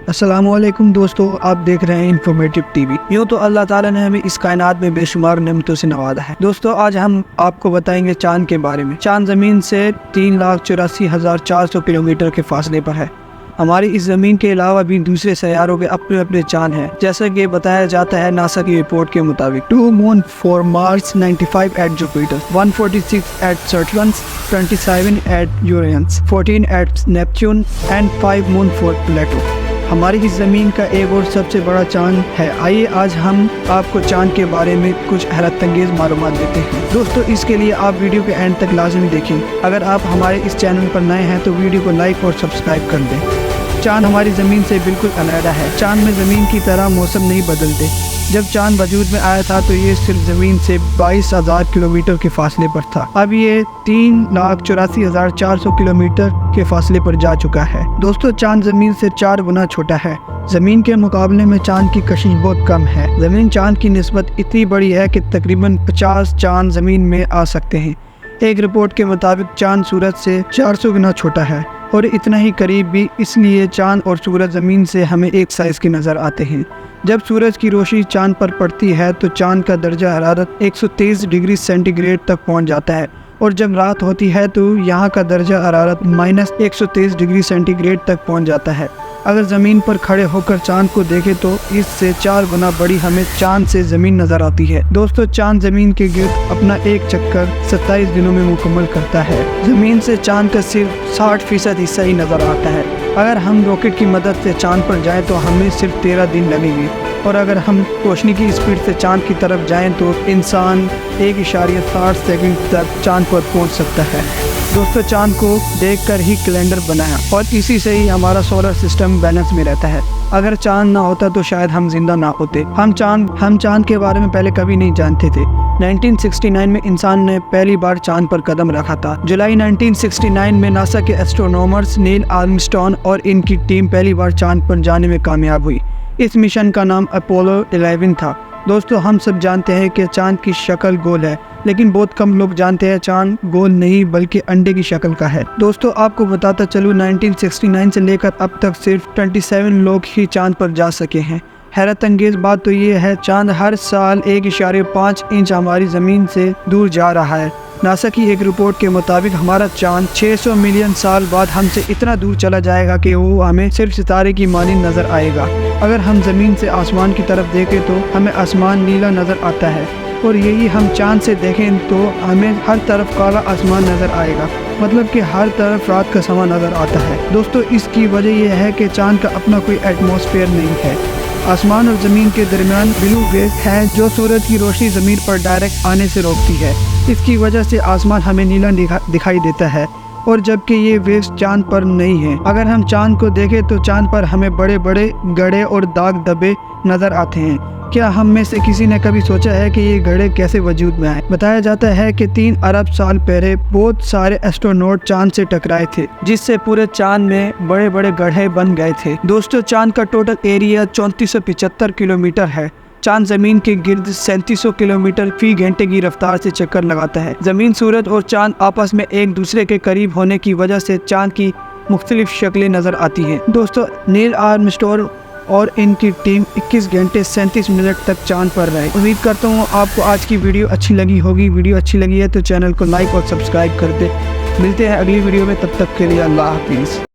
अस्सलामुअलैकुम दोस्तों, आप देख रहे हैं इन्फॉर्मेटिव टीवी। यूँ तो अल्लाह ताला ने हमें इस कायनात में बेशुमार नेमतों से नवाजा है। दोस्तों, आज हम आपको बताएंगे चांद के बारे में। चांद ज़मीन से 3,84,400 किलोमीटर के फासले पर है। हमारी इस ज़मीन के अलावा भी दूसरे सैयारों के अपने अपने चांद हैं, जैसा कि बताया जाता है नासा की रिपोर्ट के मुताबिक। 2 moon for Mars, 95 at Jupiter, 146 at Saturn, 27 at Uranus, 14 at Neptune and 5 moon for Pluto. हमारी इस ज़मीन का एक और सबसे बड़ा चांद है। आइए आज हम आपको चांद के बारे में कुछ हैरत अंगेज़ मालूमात देते हैं। दोस्तों, इसके लिए आप वीडियो के एंड तक लाजमी देखें। अगर आप हमारे इस चैनल पर नए हैं तो वीडियो को लाइक और सब्सक्राइब कर दें। चांद हमारी ज़मीन से बिल्कुल अलग है। चांद में ज़मीन की तरह मौसम नहीं बदलते। जब चांद वजूद में आया था तो ये सिर्फ ज़मीन से 22,000 किलोमीटर के फासले पर था। अब ये 3,84,400 किलोमीटर के फासले पर जा चुका है। दोस्तों, चांद ज़मीन से 4 गुना छोटा है। ज़मीन के मुकाबले में चांद की कशिश बहुत कम है। ज़मीन चांद की निस्बत इतनी बड़ी है कि तकरीबन 50 चांद ज़मीन में आ सकते हैं। एक रिपोर्ट के मुताबिक चांद सूरज से 400 गुना छोटा है और इतना ही करीब भी इसलिए चांद और सूरज ज़मीन से हमें एक साइज़ के नज़र आते हैं। जब सूरज की रोशनी चांद पर पड़ती है तो चांद का दर्जा हरारत 123 डिग्री सेंटीग्रेड तक पहुंच जाता है और जब रात होती है तो यहाँ का दर्जा हरारत -123 डिग्री सेंटीग्रेड तक पहुंच जाता है। अगर ज़मीन पर खड़े होकर चांद को देखें तो इससे 4 गुना बड़ी हमें चांद से ज़मीन नज़र आती है। दोस्तों, चांद ज़मीन के गिर्द अपना एक चक्कर 27 दिनों में मुकम्मल करता है। ज़मीन से चांद का सिर्फ 60% हिस्सा ही नज़र आता है। अगर हम रॉकेट की मदद से चांद पर जाएं तो हमें सिर्फ 13 दिन लगेंगे और अगर हम रोशनी की स्पीड से चांद की तरफ जाएं तो इंसान 1.60 सेकंड तक चांद पर पहुंच सकता है। दोस्तों, चांद को देखकर ही कैलेंडर बनाया और इसी से ही हमारा सोलर सिस्टम बैलेंस में रहता है। अगर चांद ना होता तो शायद हम जिंदा ना होते। हम चांद के बारे में पहले कभी नहीं जानते थे। 1969 में इंसान ने पहली बार चांद पर कदम रखा था। जुलाई 1969 में नासा के एस्ट्रोनॉमर्स नील आर्मस्ट्रॉन्ग और इनकी टीम पहली बार चांद पर जाने में कामयाब हुई। इस मिशन का नाम अपोलो 11 था। दोस्तों, हम सब जानते हैं कि चांद की शक्ल गोल है, लेकिन बहुत कम लोग जानते हैं चांद गोल नहीं बल्कि अंडे की शक्ल का है। दोस्तों, आपको बताता चलूँ 1969 से लेकर अब तक सिर्फ 27 लोग ही चांद पर जा सके हैं। हैरत अंगेज बात तो ये है, चांद हर साल 1.5 इंच हमारी ज़मीन से दूर जा रहा है। नासा की एक रिपोर्ट के मुताबिक हमारा चांद 600 मिलियन साल बाद हमसे इतना दूर चला जाएगा कि वो हमें सिर्फ सितारे की मानिंद नज़र आएगा। अगर हम ज़मीन से आसमान की तरफ देखें तो हमें आसमान नीला नज़र आता है और यही हम चांद से देखें तो हमें हर तरफ काला आसमान नज़र आएगा, मतलब कि हर तरफ रात का समा नज़र आता है। दोस्तों, इसकी वजह यह है कि चांद का अपना कोई एटमॉस्फेयर नहीं है। आसमान और ज़मीन के दरमियान ब्लू वेव है जो सूरज की रोशनी ज़मीन पर डायरेक्ट आने से रोकती है। इसकी वजह से आसमान हमें नीला दिखाई देता है और जबकि ये वेव्स चांद पर नहीं है। अगर हम चांद को देखें तो चांद पर हमें बड़े बड़े गड्ढे और दाग धब्बे नज़र आते हैं। क्या हम में से किसी ने कभी सोचा है कि ये गड्ढे कैसे वजूद में आए? बताया जाता है कि 3 अरब साल पहले बहुत सारे एस्ट्रोनॉट चांद से टकराए थे, जिससे पूरे चांद में बड़े बड़े गड्ढे बन गए थे। दोस्तों, चांद का टोटल एरिया 3475 किलोमीटर है। चांद ज़मीन के गिर्द 3700 किलोमीटर फी घंटे की रफ्तार से चक्कर लगाता है। ज़मीन, सूरज और चांद आपस में एक दूसरे के करीब होने की वजह से चांद की मुख्तलिफ शक्लें नज़र आती हैं। दोस्तों, नील आर्मस्ट्रॉन्ग और इनकी टीम 21 घंटे 37 मिनट तक चांद पर रहे। उम्मीद करता हूँ आपको आज की वीडियो अच्छी लगी होगी। वीडियो अच्छी लगी है तो चैनल को लाइक और सब्सक्राइब कर दे। मिलते हैं अगली वीडियो में, तब तक के लिए अल्लाह हाफिज़।